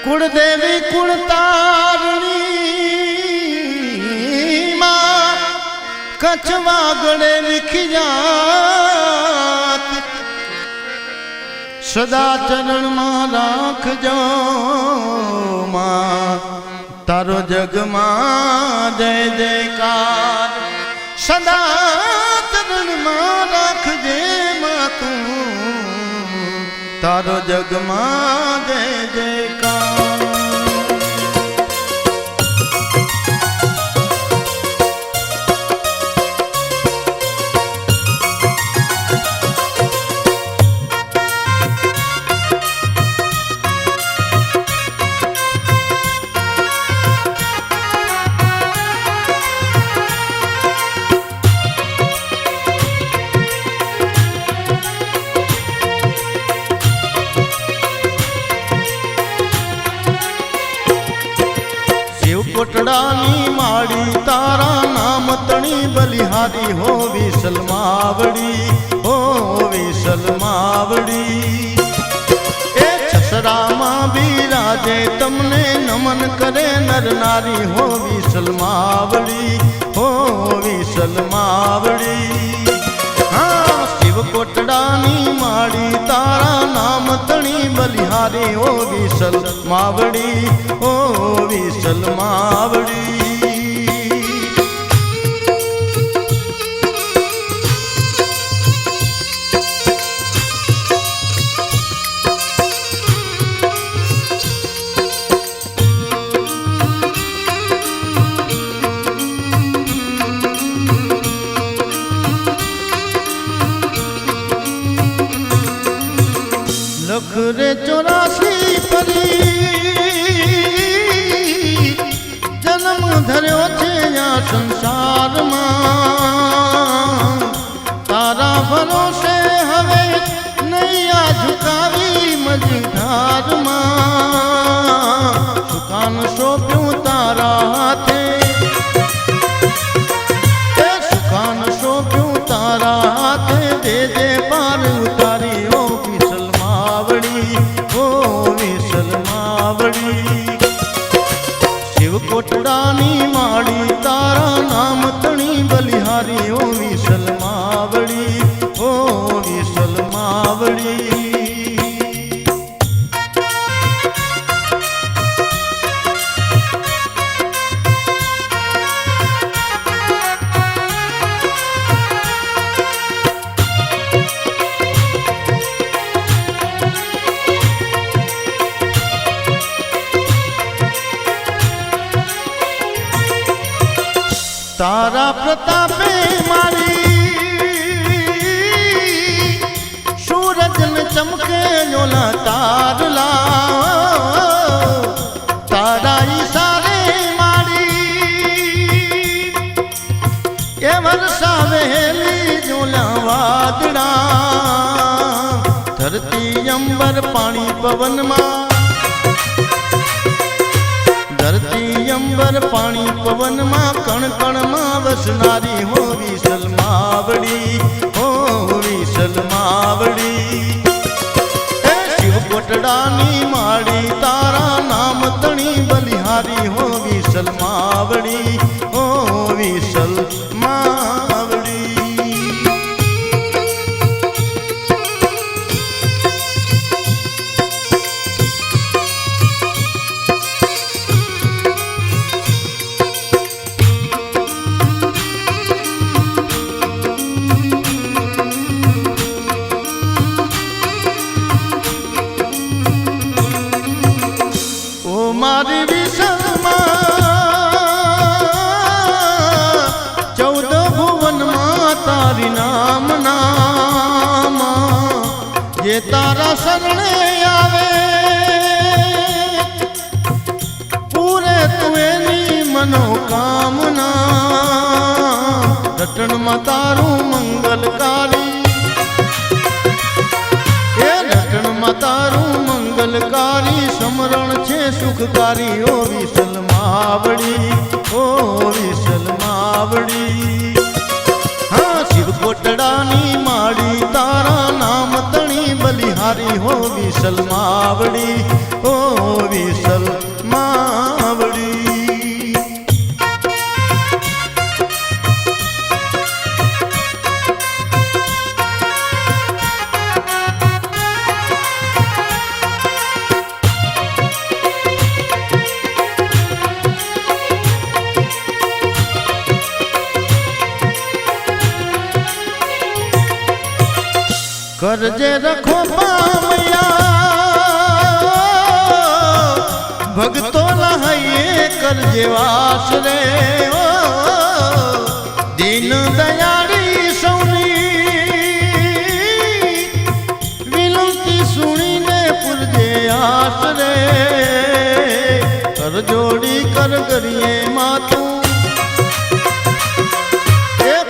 कुलदेवी कुलतारणी मां कछवा गड़े विखिजात सदा चरण मां राखजो मां तारो जग मां जय जयकार सदा चरण मां राखजे मां तू तारो जग मां जय जयकार। कोटड़ानी माड़ी तारा नाम तणी बलिहारी हो विसल मावड़ी हो विसल मावड़ी ए छसरा मां बिराजे तमने नमन करे नर नारी हो विसल मावड़ी हो विसल मावड़ी। हाँ शिव कोटड़ानी माड़ी तारा नाम तणी बलिहारी हो विसल मावड़ी हो विसल मावड़ी। लख रे 84 परी जन्म धर्यो छे या संसार मां तारा भरोसे हवे नैया झुकावी मझधार मां सुकान सोप्यूं तारा हाथे सुकान सोप्यूं तारा हाथे दे दे पार उतारी हो विसल मावड़ी हो विसल मावड़ी। शिव कोटड़ानी माड़ी तारा नाम तणी बलिहारी हो विसल मावड़ी हो विसल मावड़ी। तारा प्रतापे मारी सूरज न चमके जोला तारला तारा इशारे मारी ये वर्षा वेली जोला वादड़ा धरती अंबर पानी पवन मां धरती अंबर पानी पवन मां कण कण मां वसनारी हो विसल मावड़ी हो विसल मावड़ी। शिव कोटड़ानी माड़ी तारा नाम तणी बलिहारी हो विसल मावड़ी हो विसल मावड़ी। मारी विसल मां 14 भुवन मां तारी नाम नाम ये तारा शरणे आवे पूरे तुएनी मनोकामना रटन मां तारू मंगलकारी रटन मां तारू मंगलकारी समरण छे सुखकारी ओ विसल मावड़ी ओ विसल मावड़ी। हाँ शिव कोटड़ानी माड़ी तारा नाम तणी बलिहारी हो विसल मावड़ी हो विसल करजे रखो पामया भगतो लहाइए करजे वास रे ओ दीन दयाड़ी सौनी विनती सुनी ने पुरजे आस रे कर जोड़ी कर गरिए मातू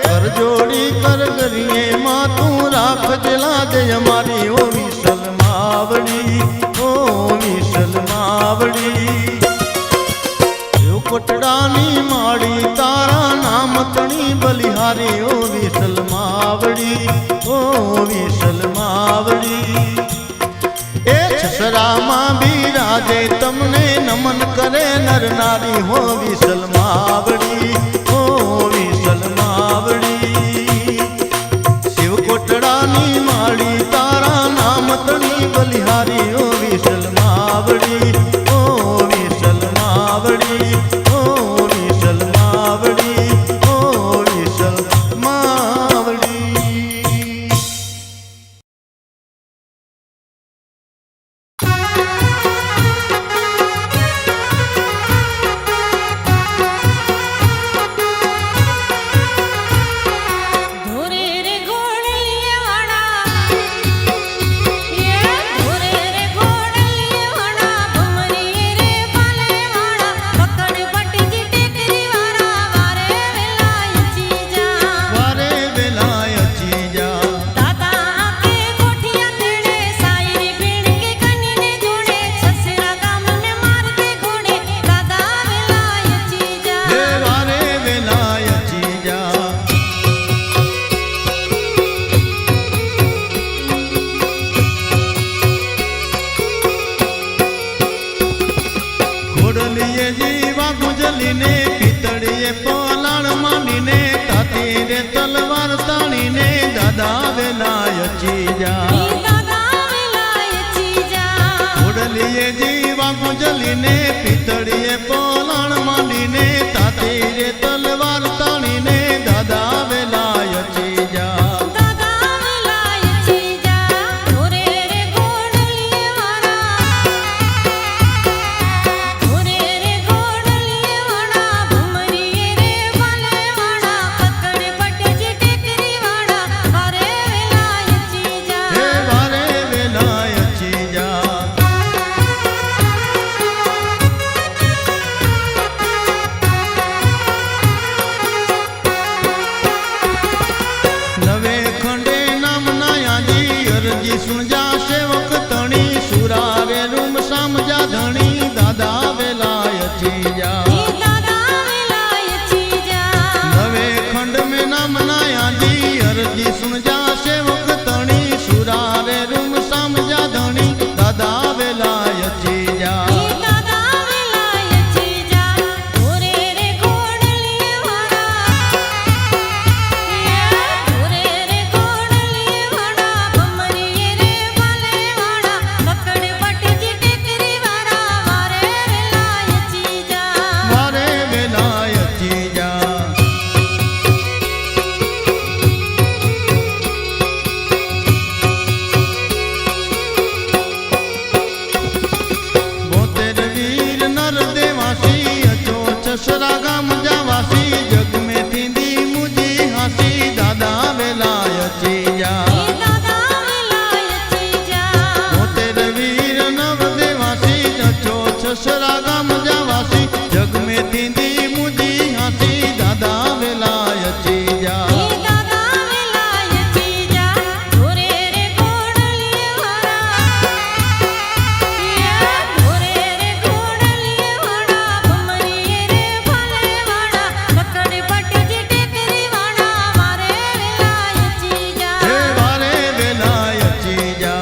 कर जोड़ी कर गरिए मातू राख जला दे हमारी ओ विसल मावड़ी ओ विसल मावड़ी कोटड़ानी माड़ी तारा नाम तणी बलिहारी ओ विसल मावड़ी ओ विसल मावड़ी ए छसरा मां बिराजे तमने नमन करे नर नारी हो विसल मावड़ी ओ विसल मावड़ी शिव कोटड़ानी माड़ी तारा नाम तणी बलिहारी ओ विसल मावड़ी ओ विसल मावड़ी ने पितड़िए पोलाण मांडी ने ताती रे तलवार ताणी ने दादा वेलाय चीजा दादा वेलाय चीजा ओरे रे गोडलिए वाला ओरे रे गोडलिए वाला भमरी रे वाले वाला पकड़ पट जी टेकरी वाला वारे वेलाय चीजा हे वारे वेलाय चीजा सुन जा सेवक तणी सुरारे रूम समझा धणी दादा वेलाय चीजा दादा वेलाय चीजा नवे खंड में नाम नाया जी अर्जी सुन जा सेवक तणी सुरारे रूम समझा धणी दादा वेलाय चीजा दादा वेलाय चीजा ओरे रे गोडलिए वाला ओरे रे गोडलिए वाला भमरी पकड़ पट जी टेकरी वाला वारे वेलाय चीजा वारे वेलाय चीजा बोतेर वीर नर देवासी अचो छसरा गाम जावासी जग में थींदी मुझी हासी दादा वेलाय चीजा दादा वेलाय चीजा बोतेर वीर नव देवासी अचो छसरा गाम जावासी जग में थींदी मुझी हासी दादा वेलाय चीजा दादा वेलाय चीजा ओरे रे गोडलिए वाला ओरे रे गोडलिए वाला भमरी रे वाले वाला पकड़ पट जी टेकरी वाला वारे वेलाय चीजा हे वारे वेलाय चीजा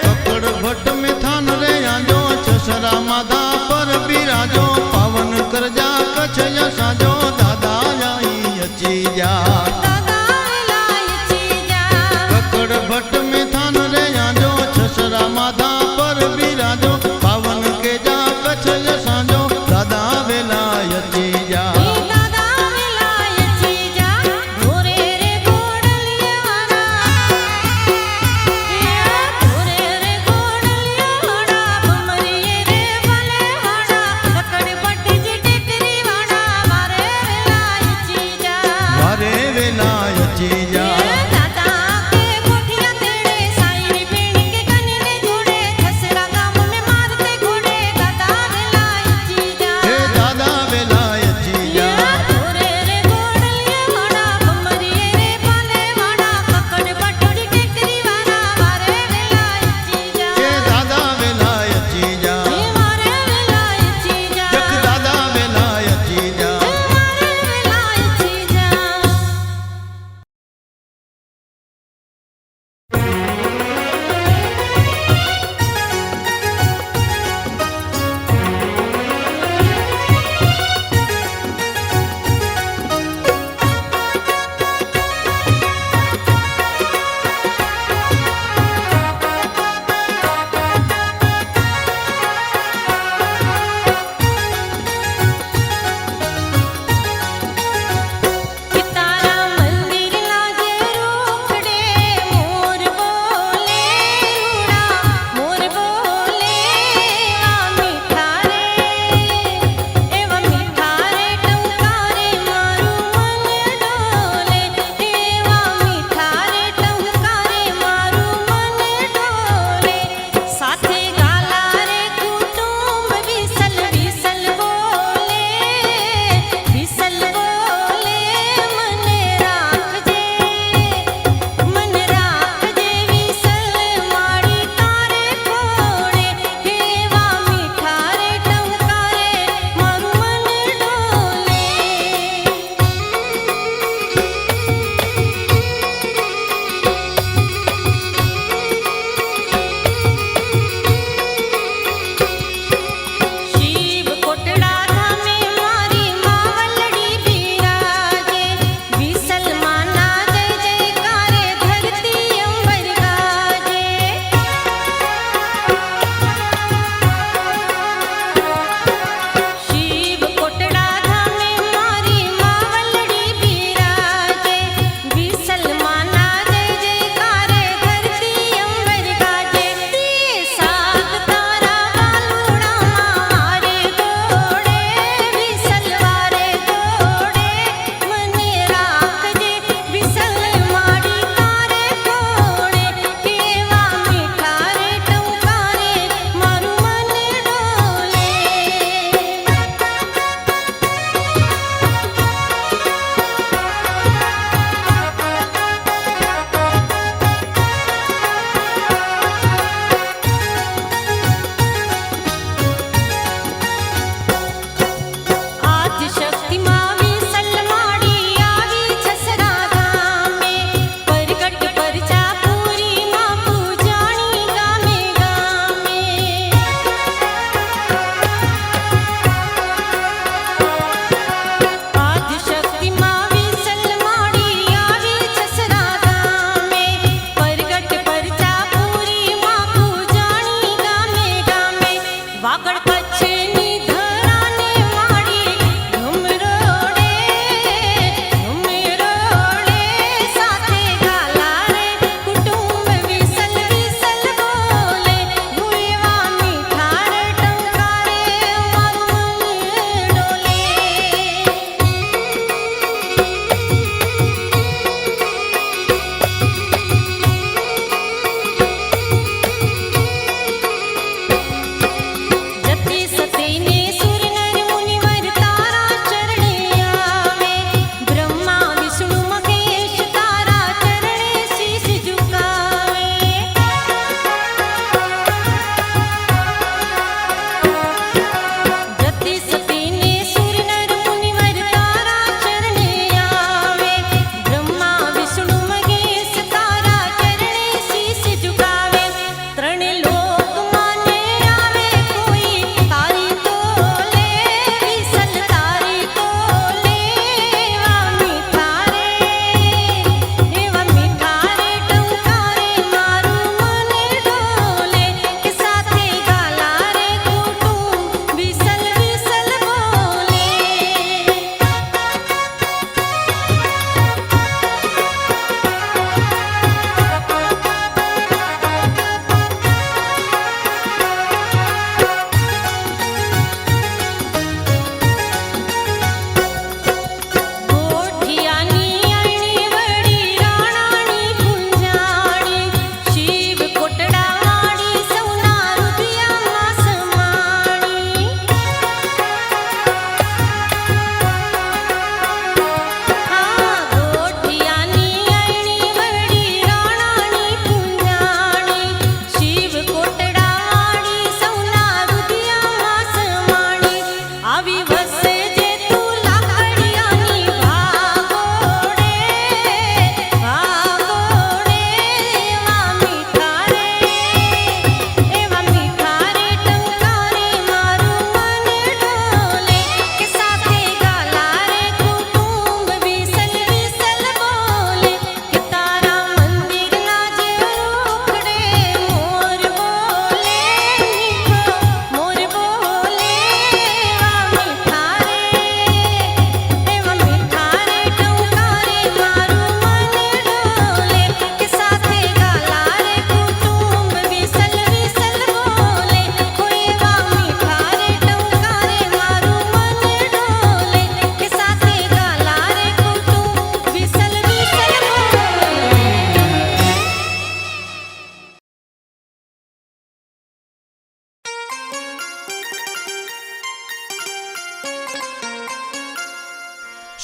ककड़ भट्ट में थान रे आजो छसरा माधा पर बिराजो पावन कर जा कछ यसाजो दादा आई चीजा दादा वेलाय चीजा ककड़ भट्ट में थान रे आजो छसरा माधा पर बिराजो पावन के जा कछ यसाजो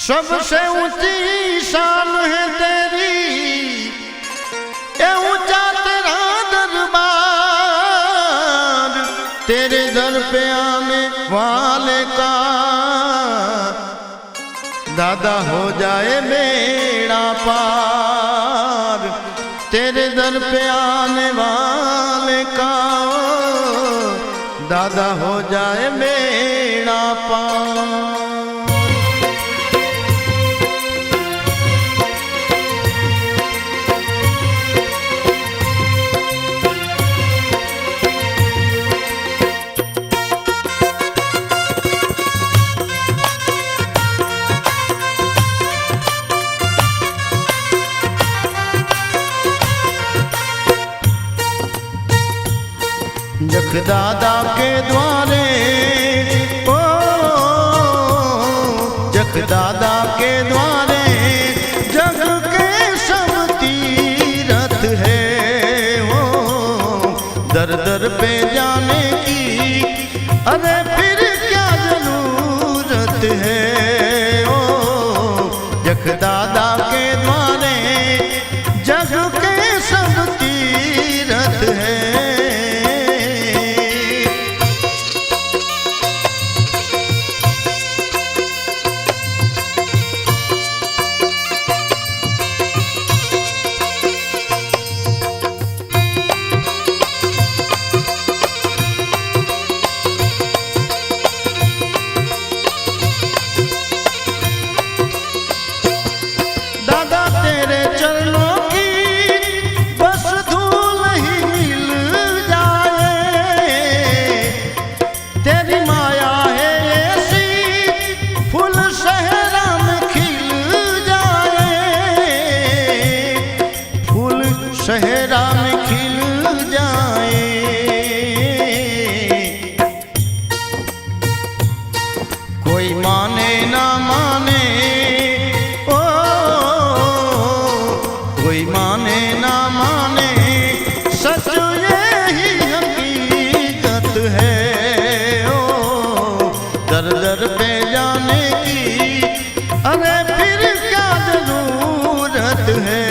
सबसे ऊंची शान है तेरी, ये ऊंचा तेरा दरबार, तेरे दर पे आने वाले का दादा हो जाए बेड़ा पार, तेरे दर पे आने वाले का दादा हो जाए बेड़ा पार। जख दादा के द्वारे ओ, जख दादा के द्वारे जग के सब तीरथ है ओ, दर दर पे जाने की अरे फिर क्या जरूरत है ओ, जख दादा के द्वारे जग के सब तीरथ है। शहरा में खिल जाए, कोई माने ना माने ओ, कोई माने ना माने सच यही हकीकत है ओ, दर दर पे जाने की अरे फिर क्या जरूरत है।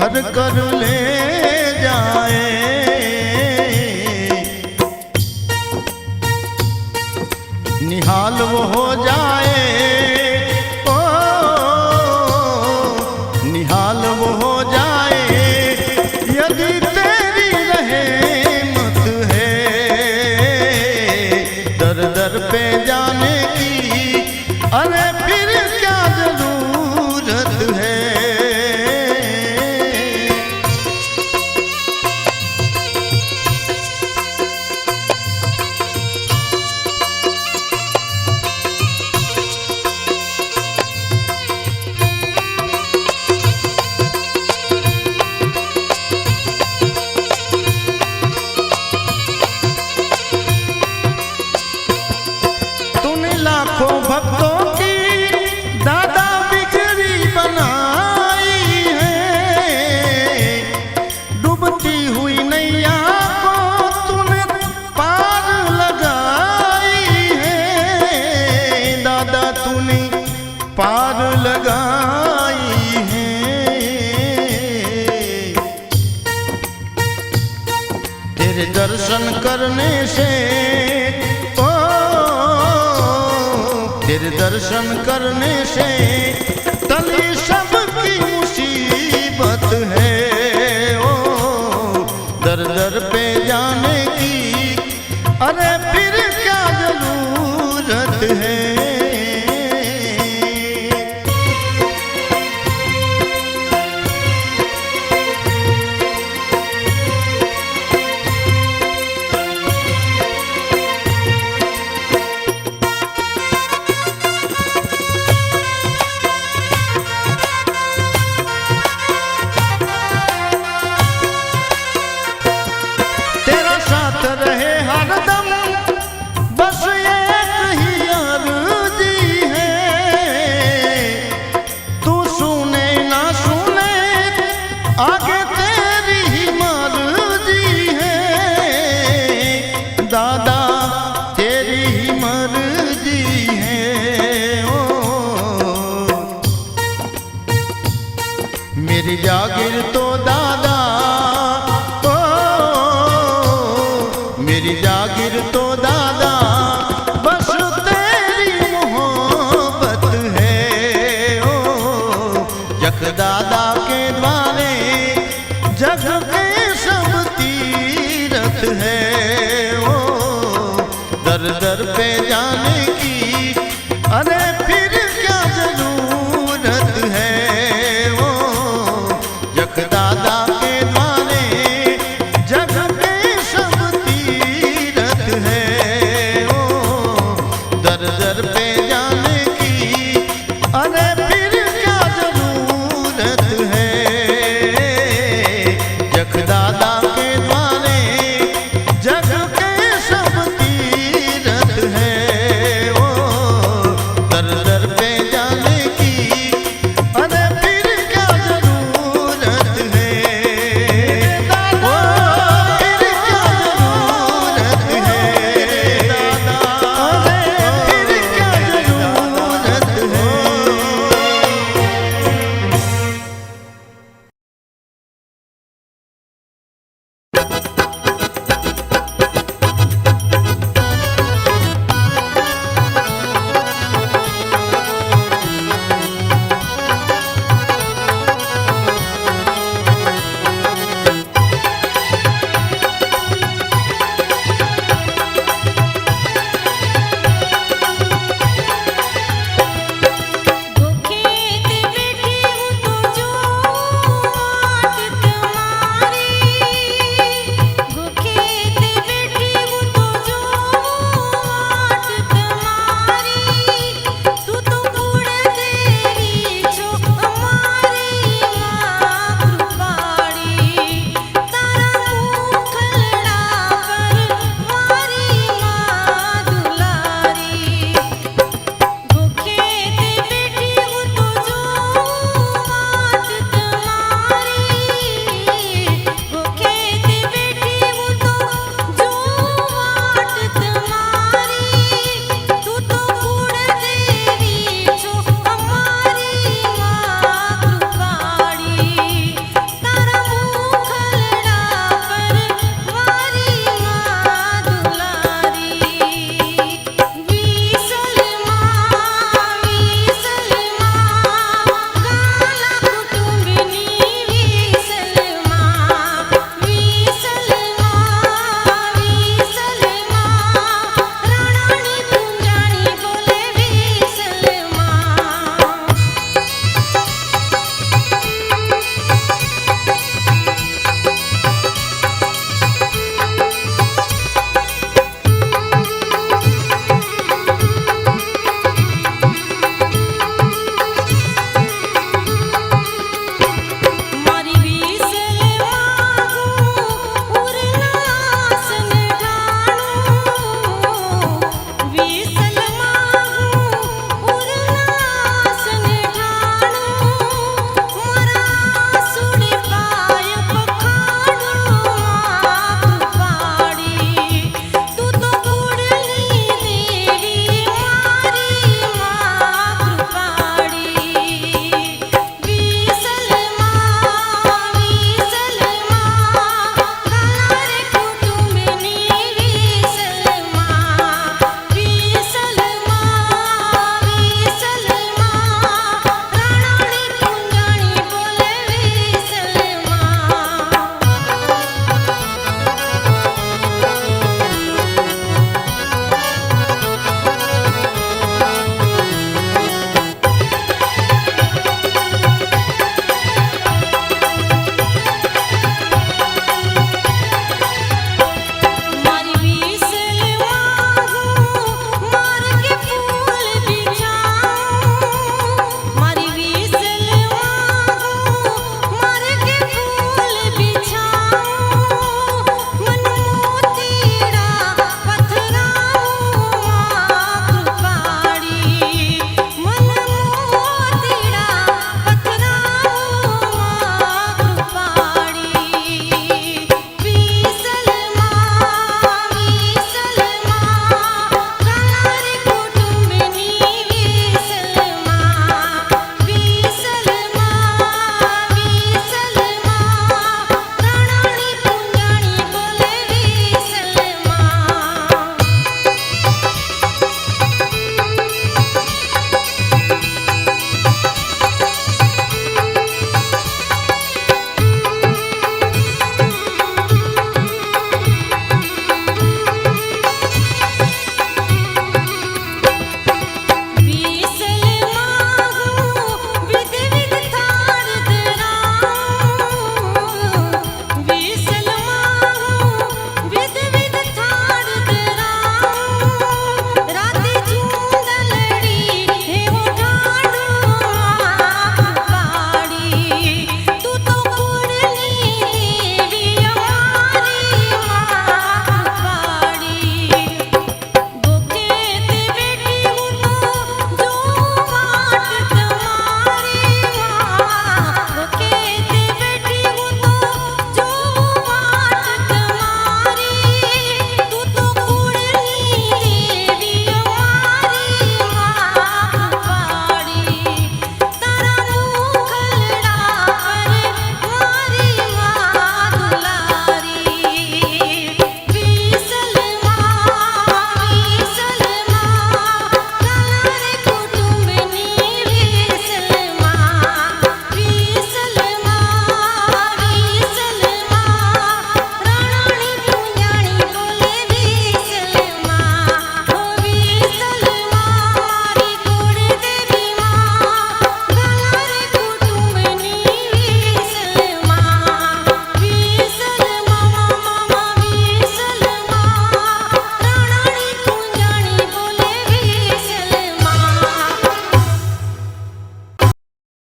भर कर ले जाए, निहाल वो हो जाए ओ, निहाल वो हो जाए यदि तेरी रहमत है, दर दर पे जाने की अरे फिर क्या जरूरत है। लाखों भक्तों की दादा बिगड़ी बनाई है, डूबती हुई नैया को तूने पार लगाई है, दादा तूने पार लगाई है। तेरे दर्शन करने से तेरे दर्शन करने से टली सबकी मुसीबत है ओ, दर दर पे जाने की अरे फिर क्या जरूरत है। मेरी जागीर तो दादा बस तेरी मोहब्बत है ओ जख दादा के द्वारे जग के सब तीरथ है ओ दर दर पे